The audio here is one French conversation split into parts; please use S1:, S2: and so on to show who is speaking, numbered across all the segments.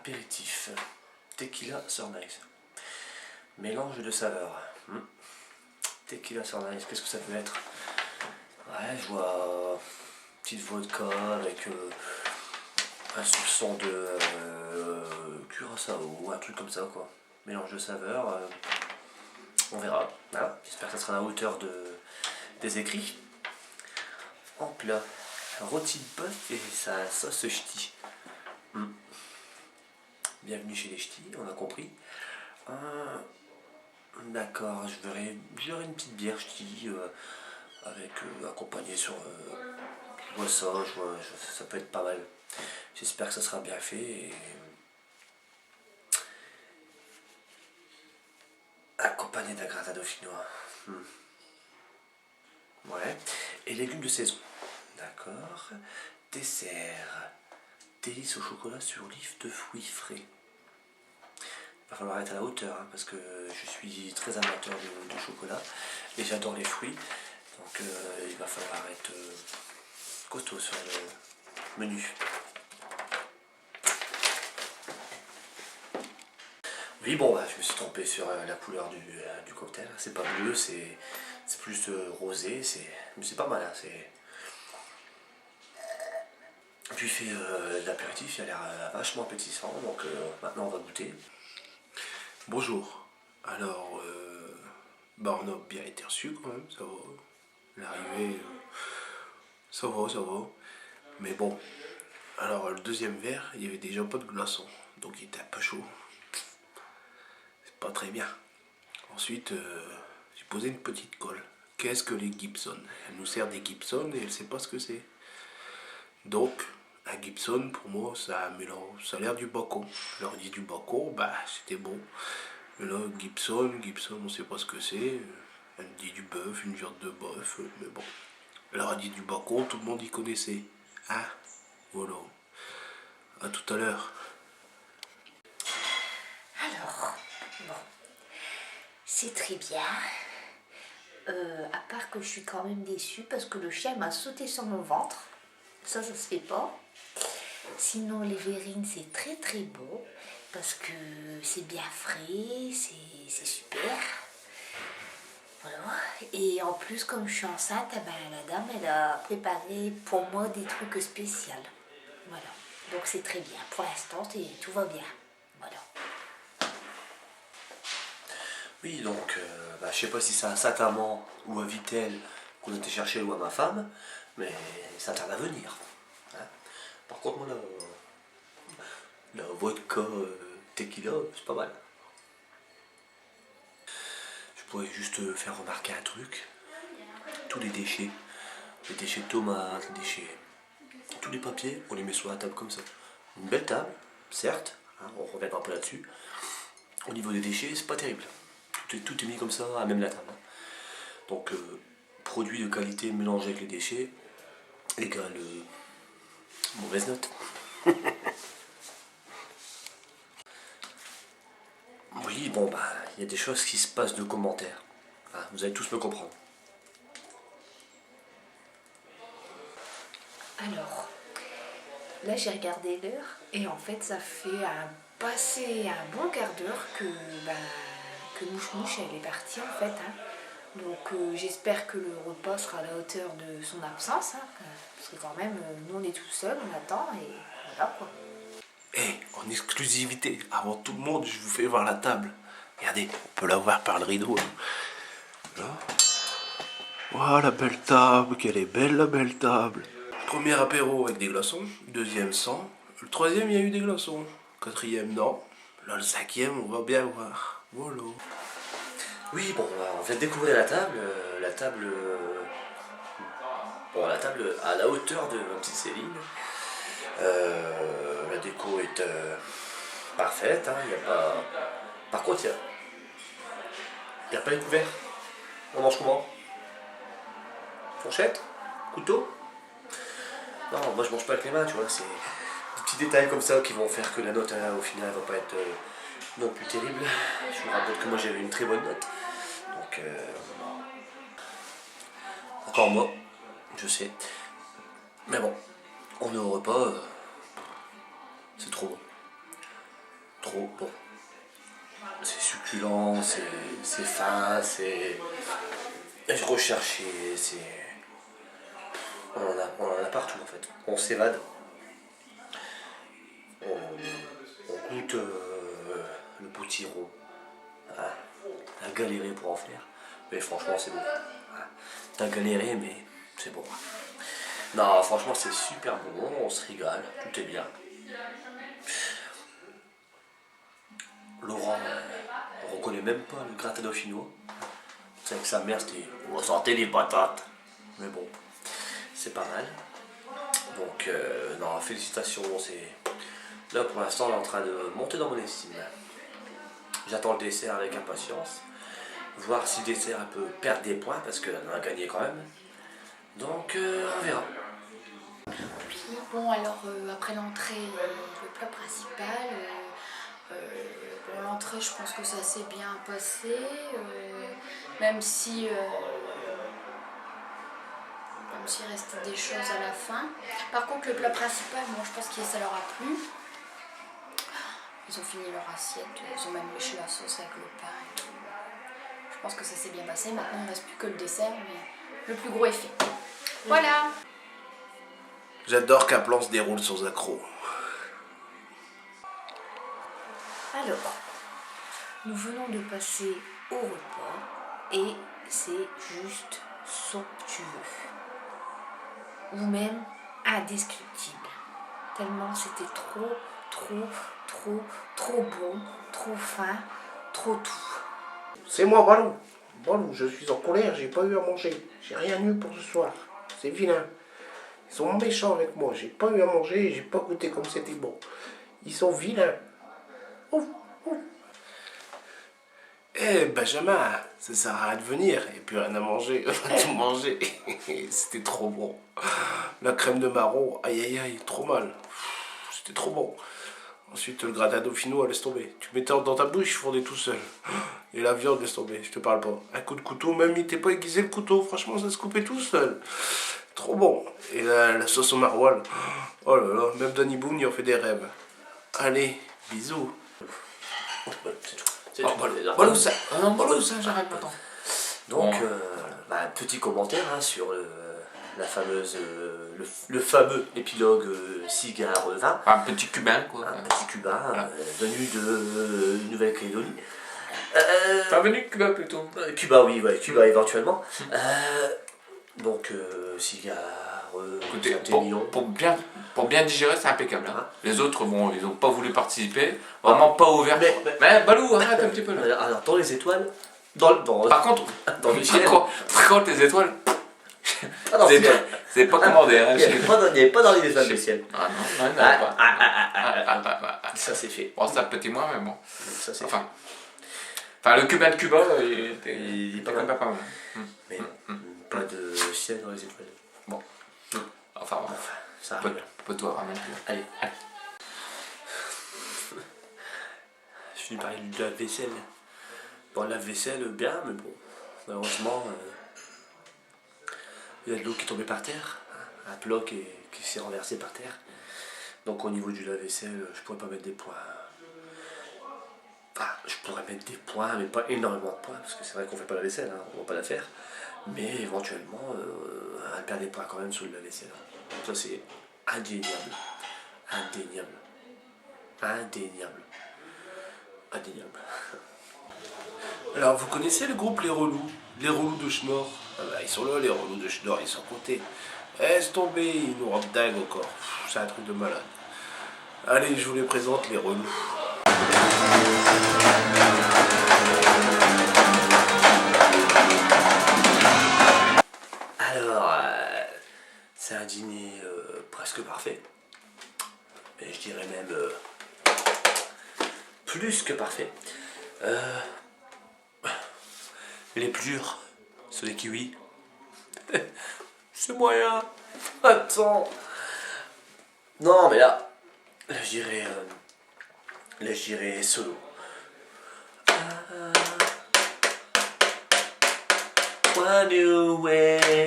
S1: Apéritif. Tequila Sunrise. Mélange de saveurs. Tequila Sunrise, qu'est-ce que ça peut être? Ouais, je vois petite vodka avec un soupçon de curaçao, un truc comme ça quoi. Mélange de saveurs. On verra. Voilà. J'espère que ça sera à la hauteur des écrits. En plat, rôti de bœuf et sa sauce ch'ti. Bienvenue chez les ch'tis, on a compris. D'accord, j'aurai une petite bière ch'ti avec accompagné sur. Je vois ça, ça peut être pas mal. J'espère que ça sera bien fait. Et accompagné d'un gratin dauphinois. Ouais. Et légumes de saison. D'accord. Dessert. Délice au chocolat sur olive de fruits frais. Il va falloir être à la hauteur parce que je suis très amateur de chocolat et j'adore les fruits. Donc il va falloir être costaud sur le menu. Oui, bon, je me suis trompé sur la couleur du cocktail. C'est pas bleu, c'est plus rosé. Mais c'est pas mal. Hein, Puis il fait l'apéritif, il a l'air vachement appétissant. Donc maintenant on va goûter.
S2: Bonjour. Alors, on a bien été reçus quand même, ça va. L'arrivée, ça va. Mais bon, alors le deuxième verre, il y avait déjà pas de glaçon, donc il était un peu chaud. C'est pas très bien. Ensuite, j'ai posé une petite colle. Qu'est-ce que les Gibson? Elle nous sert des Gibson et elle sait pas ce que c'est. Donc, un Gibson, pour moi, ça a l'air du bacon. Je leur dis du bacon, c'était bon. Mais là, Gibson, on sait pas ce que c'est. Elle dit du bœuf, une viande de bœuf, mais bon. Elle leur a dit du bacon, tout le monde y connaissait. Ah, voilà. À tout à l'heure.
S3: Alors, bon, c'est très bien. À part que je suis quand même déçue parce que le chien m'a sauté sur mon ventre. Ça se fait pas. Sinon, les verrines, c'est très très beau parce que c'est bien frais, c'est super. Voilà. Et en plus, comme je suis enceinte, la dame, elle a préparé pour moi des trucs spéciaux. Voilà. Donc c'est très bien. Pour l'instant, tout va bien. Voilà.
S1: Oui, donc, je sais pas si c'est à Saint-Amand ou à Vitel qu'on était chercher ou à ma femme, mais ça tarde à venir. Hein. Par contre, moi, la vodka tequila, c'est pas mal. Je pourrais juste faire remarquer un truc. Tous les déchets de tomates, tous les papiers, on les met sur la table comme ça. Une belle table, certes, hein, on reviendra un peu là-dessus. Au niveau des déchets, c'est pas terrible. Tout est mis comme ça, à même la table. Donc, produit de qualité mélangé avec les déchets égale mauvaise note. Oui, bon, il y a des choses qui se passent de commentaires. Hein, vous allez tous me comprendre.
S3: Alors, là j'ai regardé l'heure et en fait ça fait passer un bon quart d'heure que Mouche elle est partie en fait. Hein. Donc j'espère que le repas sera à la hauteur de son absence. Hein, parce que quand même, nous on est tout seuls, on attend et voilà quoi.
S2: En exclusivité, avant tout le monde, je vous fais voir la table. Regardez, on peut la voir par le rideau. Là. Voilà la belle table, qu'elle est belle la belle table. Premier apéro avec des glaçons, deuxième sans. Le troisième, il y a eu des glaçons. Quatrième, non. Là, le cinquième, on va bien voir. Voilà.
S1: Oui, bon, on vient de découvrir la table. La table à la hauteur de ma petite Céline. La déco est parfaite. Hein, y a pas... Par contre, il n'y a pas les couverts. On mange comment? Fourchette? Couteau? Non, moi je mange pas avec les mains, tu vois. C'est des petits détails comme ça qui vont faire que la note au final va pas être non plus terrible. Je vous rappelle que moi j'avais une très bonne note. Donc, encore moi, je sais. Mais bon, on est au repas, c'est trop bon. trop bon. C'est succulent, c'est fin, c'est recherché, on en a partout en fait. On s'évade, on goûte le potiron. Voilà. On a galéré pour en faire, mais franchement c'est bon. Voilà. On a galéré, mais c'est bon. Non, franchement c'est super bon, on se régale, tout est bien. Laurent, on reconnaît même pas le gratin dauphinois. C'est avec sa mère, c'était on sentait les patates. Mais bon, c'est pas mal. Donc, non, félicitations. Là pour l'instant, on est en train de monter dans mon estime. J'attends le dessert avec impatience. Voir si le dessert peut perdre des points parce qu'elle en a gagné quand même. Donc, on verra.
S4: Puis bon, alors après l'entrée, le plat principal. Bon, l'entrée, je pense que ça s'est bien passé, même si il restait des choses à la fin. Par contre, le plat principal, moi, je pense que ça leur a plu. Ils ont fini leur assiette, ils ont même léché la sauce avec le pain et tout. Je pense que ça s'est bien passé. Maintenant, il ne reste plus que le dessert, mais le plus gros est fait. Voilà.
S2: J'adore qu'un plan se déroule sans accroc.
S3: Alors, nous venons de passer au repas et c'est juste somptueux. Ou même indescriptible. Tellement c'était trop bon, trop fin, trop tout.
S2: C'est moi, Balou. Balou, je suis en colère, j'ai pas eu à manger. J'ai rien eu pour ce soir. C'est vilain. Ils sont méchants avec moi. J'ai pas eu à manger et j'ai pas goûté comme c'était bon. Ils sont vilains. Ouf, ouf. Eh Benjamin, ça sert à rien de venir et puis rien à manger, on a tout mangé. C'était trop bon. La crème de marron, aïe aïe aïe, trop mal. C'était trop bon. Ensuite le gratin dauphinois, laisse tomber. Tu mettais dans ta bouche, il fondait tout seul. Et la viande, laisse tomber, je te parle pas. Un coup de couteau, même il n'était pas aiguisé le couteau, franchement ça se coupait tout seul. Trop bon. Et la sauce au maroilles, oh là là, même Danny Boone il en fait des rêves. Allez, bisous.
S1: C'est tout.
S2: Balou ça,
S4: j'arrête pas.
S1: Donc, un petit commentaire hein, sur la fameuse, le fameux épilogue cigare-vin.
S5: Un petit cubain, quoi.
S1: Un petit cubain venu de Nouvelle-Calédonie.
S5: Enfin, venu de Cuba plutôt.
S1: Cuba, oui, ouais, Cuba éventuellement. Donc, cigare,
S5: Écoutez,
S1: Saint-Émilion.
S5: pour bien digérer, c'est impeccable. Hein. Les autres, bon, ils n'ont pas voulu participer. Vraiment pas ouvert. Mais Balou, arrête un petit peu là.
S1: Alors, dans les étoiles,
S5: Par contre,
S1: dans le ciel.
S5: par contre, les étoiles,
S1: Ah non,
S5: c'est pas commandé. Hein,
S1: il n'y avait pas dans les étoiles du ciel.
S5: Ah non, non, non, pas.
S1: Ça c'est fait.
S5: Bon, c'est un petit moins, mais bon.
S1: Ça c'est
S5: Enfin, le cubain de Cuba, il
S1: Il est
S5: était
S1: pas
S5: quand même
S1: mal.
S5: pas mal.
S1: Mais pas de ciel dans les étoiles.
S5: Bon. Enfin, bon.
S1: Ça arrive.
S5: Peux-toi ramener.
S1: Allez. Je finis par de la vaisselle. Bon, la vaisselle, bien, mais bon. Malheureusement, il y a de l'eau qui est tombée par terre. Un plat qui s'est renversé par terre. Donc au niveau du lave-vaisselle, je pourrais pas mettre des points. Enfin, je pourrais mettre des points, mais pas énormément de points, parce que c'est vrai qu'on fait pas la vaisselle, hein, on va pas la faire. Mais éventuellement, elle perd des points quand même sur le lave-vaisselle. Ça c'est indéniable. Indéniable. Indéniable. Indéniable.
S2: Alors, vous connaissez le groupe Les Relous? Les Relous de Schnorr? Ah bah, ils sont là, les Relous de Schnorr, ils sont comptés. Laisse tomber, ils nous rendent dingue encore. C'est un truc de malade. Allez, je vous les présente, les Relous.
S1: Alors, c'est un dîner presque parfait. Et je dirais même plus que parfait. Les plus durs, c'est les kiwis. C'est moyen. Attends. Non, mais là je dirais solo. One new way.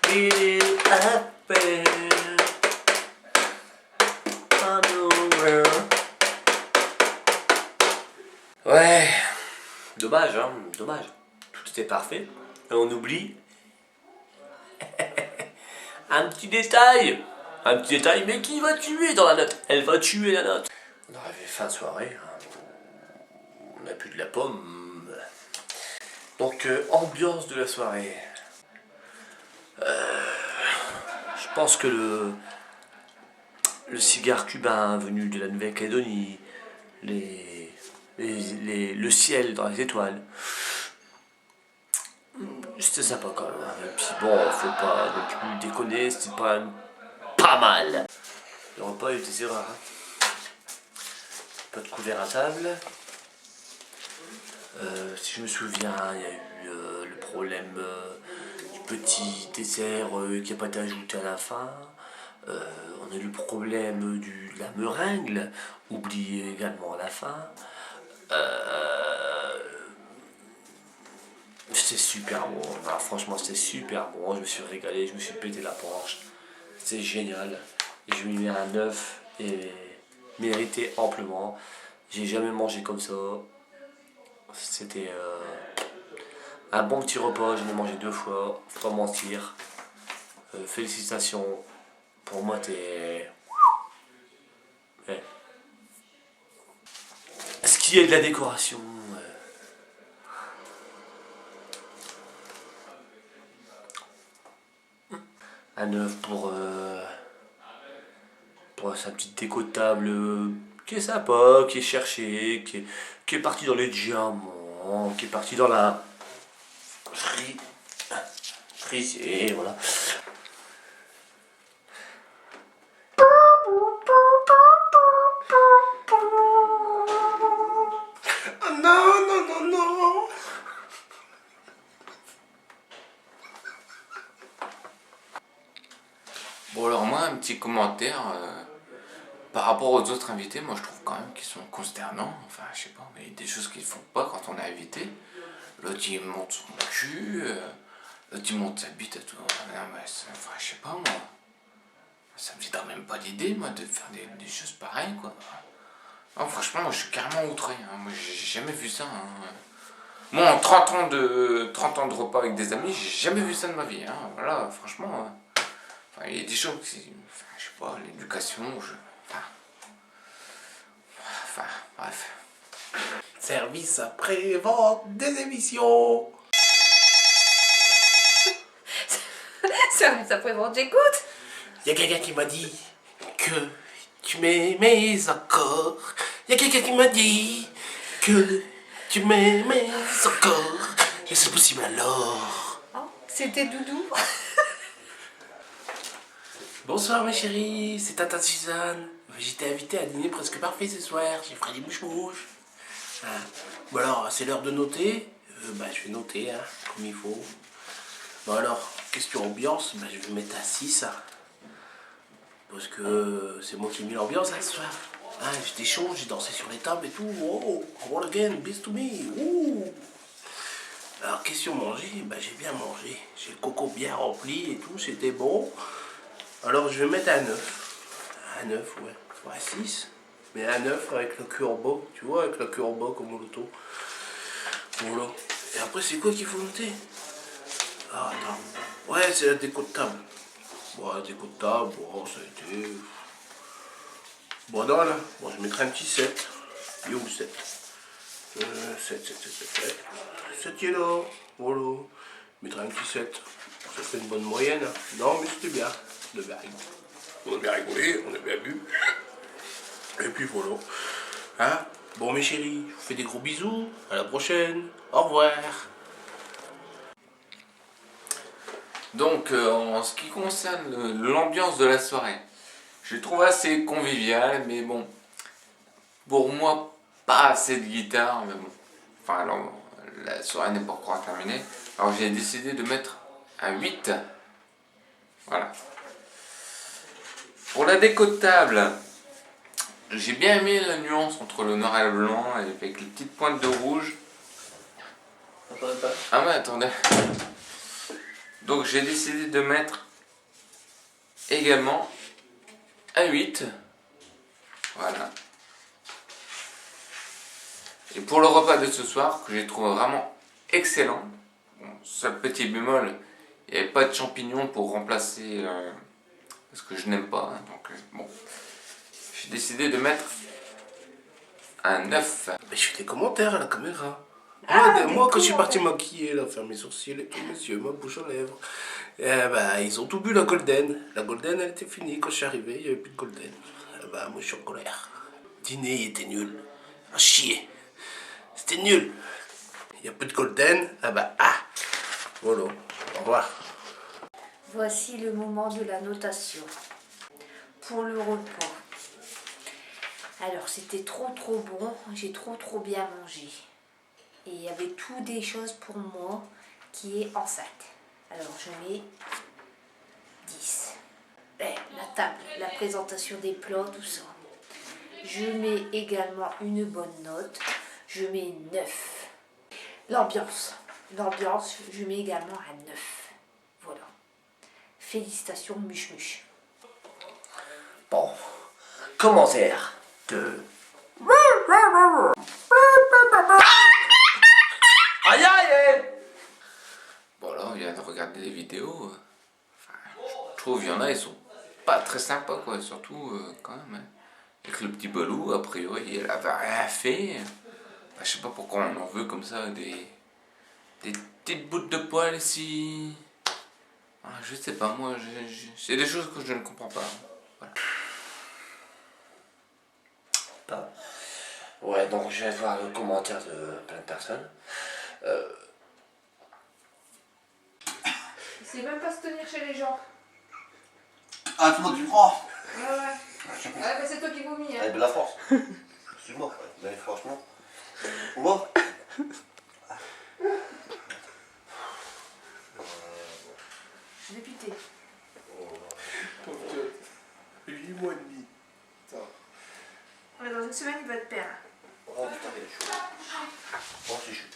S1: Did it happen? One new dommage, hein, dommage. Tout était parfait. Et on oublie un petit détail. Un petit détail, mais qui va tuer dans la note? Elle va tuer la note. On arrive fin de soirée. Hein. On n'a plus de la pomme. Donc, ambiance de la soirée. Je pense que le cigare cubain venu de la Nouvelle-Calédonie, le ciel dans les étoiles, c'était sympa quand même. Hein. Et puis bon, faut pas non plus déconner, c'était pas mal. Le repas il était rare. Hein. Pas de couvert à table. Si je me souviens, il y a eu le problème du petit dessert qui n'a pas été ajouté à la fin. On a eu le problème de la meringue, oublié également à la fin. C'était super bon, alors, franchement c'était super bon, je me suis régalé, je me suis pété la panche. C'est génial. Et je lui mets un 9 et mérité amplement. J'ai jamais mangé comme ça. C'était un bon petit repas, j'en ai mangé 2 fois, faut pas mentir. Félicitations, pour moi t'es... Ouais. Est-ce qu'il y a de la décoration? Un 9 pour sa petite déco de table qui est sympa, qui est cherchée, qui est parti dans les diamants, qui est parti dans la frisée, voilà.
S2: Oh non, non, non, non.
S5: Bon alors moi un petit commentaire par rapport aux autres invités, moi je trouve quand même qu'ils sont consternants, enfin je sais pas, mais il y a des choses qu'ils font pas quand on est invité. L'autre il monte son cul, l'autre il monte sa bite à tout. Non, mais enfin je sais pas moi, ça me vient même pas l'idée moi de faire des choses pareilles quoi. Non, franchement moi je suis carrément outré, hein. Moi j'ai jamais vu ça. Hein. Moi en 30 ans de repas avec des amis, j'ai jamais vu ça de ma vie. Hein. Voilà, franchement... Enfin, il y a des choses qui... Enfin, je sais pas, l'éducation, Enfin, bref.
S2: Service après-vente des émissions.
S3: Service après-vente, j'écoute.
S2: Il y a quelqu'un qui m'a dit que tu m'aimais encore. Il y a quelqu'un qui m'a dit que tu m'aimais encore. Et c'est possible alors.
S3: Oh, c'était Doudou.
S2: Bonsoir mes chéris, c'est Tata Suzanne. J'étais invité à dîner presque parfait ce soir, j'ai fait des bouches-bouches. Ah. Bon alors, c'est l'heure de noter. Je vais noter, hein, comme il faut. Bon alors, question ambiance, je vais mettre à 6. Parce que c'est moi qui ai mis l'ambiance là ce soir. Ah, j'étais chaud, j'ai dansé sur les tables et tout. Oh, all again, beast to me. Ouh. Alors, question manger, j'ai bien mangé. J'ai le coco bien rempli et tout, c'était bon. Alors je vais mettre un 9. Un 9, ouais. Ouais, 6. Mais un 9 avec le cul en bas. Tu vois, avec le cul en bas comme au loto. Voilà. Et après, c'est quoi qu'il faut noter? Ah, attends. Ouais, c'est la déco de table. Bon, la déco de table, bon, ça a été... Bon, non, là. Bon, je mettrai un petit 7. Il est où le 7 7. 7 est là. Voilà. Je mettrai un petit 7. Ça fait une bonne moyenne. Non, mais c'était bien. On a bien rigolé, on a bien bu. Et puis voilà. Hein? Bon mes chéris, je vous fais des gros bisous. À la prochaine. Au revoir.
S5: Donc en ce qui concerne l'ambiance de la soirée, je trouve assez convivial, mais bon, pour moi, pas assez de guitare, mais bon. Enfin alors, la soirée n'est pas encore terminée. Alors j'ai décidé de mettre un 8. Voilà. Pour la déco de table, j'ai bien aimé la nuance entre le noir et le blanc avec les petites pointes de rouge. Ah ouais, attendez. Donc j'ai décidé de mettre également un 8. Voilà. Et pour le repas de ce soir, que j'ai trouvé vraiment excellent, bon, seul petit bémol, il n'y avait pas de champignons pour remplacer, parce que je n'aime pas, hein, donc bon. J'ai décidé de mettre un œuf.
S2: Mais je fais des commentaires à la caméra.
S3: Ah,
S2: Moi,
S3: des
S2: quand je suis parti
S3: commentaires.
S2: maquiller, là, faire mes sourcils et tout, monsieur, ma bouche aux lèvres, ils ont tout bu la Golden. La Golden, elle était finie. Quand je suis arrivé, il n'y avait plus de Golden. Moi, je suis en colère. Le dîner, il était nul. À chier. C'était nul. Il n'y a plus de Golden. Voilà. Au revoir.
S3: Voici le moment de la notation pour le repas. Alors c'était trop bon, j'ai trop bien mangé. Et il y avait tout des choses pour moi qui est enceinte. Alors je mets 10. La table, la présentation des plats, tout ça. Je mets également une bonne note. Je mets 9. L'ambiance, je mets également un 9. Voilà. Félicitations, Muche.
S1: Bon, commentaire de... Aïe aïe!
S5: Bon là, on vient de regarder des vidéos. Enfin, je trouve qu'il y en a, ils sont pas très sympas quoi, surtout quand même. Hein. Avec le petit Balou, a priori, il avait rien fait. Je sais pas pourquoi on en veut comme ça des petites bouts de poils si... je sais pas, moi, c'est des choses que je ne comprends pas. Voilà.
S1: Pas. Ouais, donc je vais voir le commentaire de plein de personnes.
S4: Il sait même pas se tenir chez les gens.
S6: Ah, c'est moi qui prends.
S4: Ouais. C'est toi qui vomis.
S1: Avec de la force. Excuse-moi, mais franchement. Moi.
S3: Député.
S2: 8 mois et demi.
S3: Dans une semaine, il va te perdre.
S1: Oh putain, il est chaud. Oh, c'est chaud.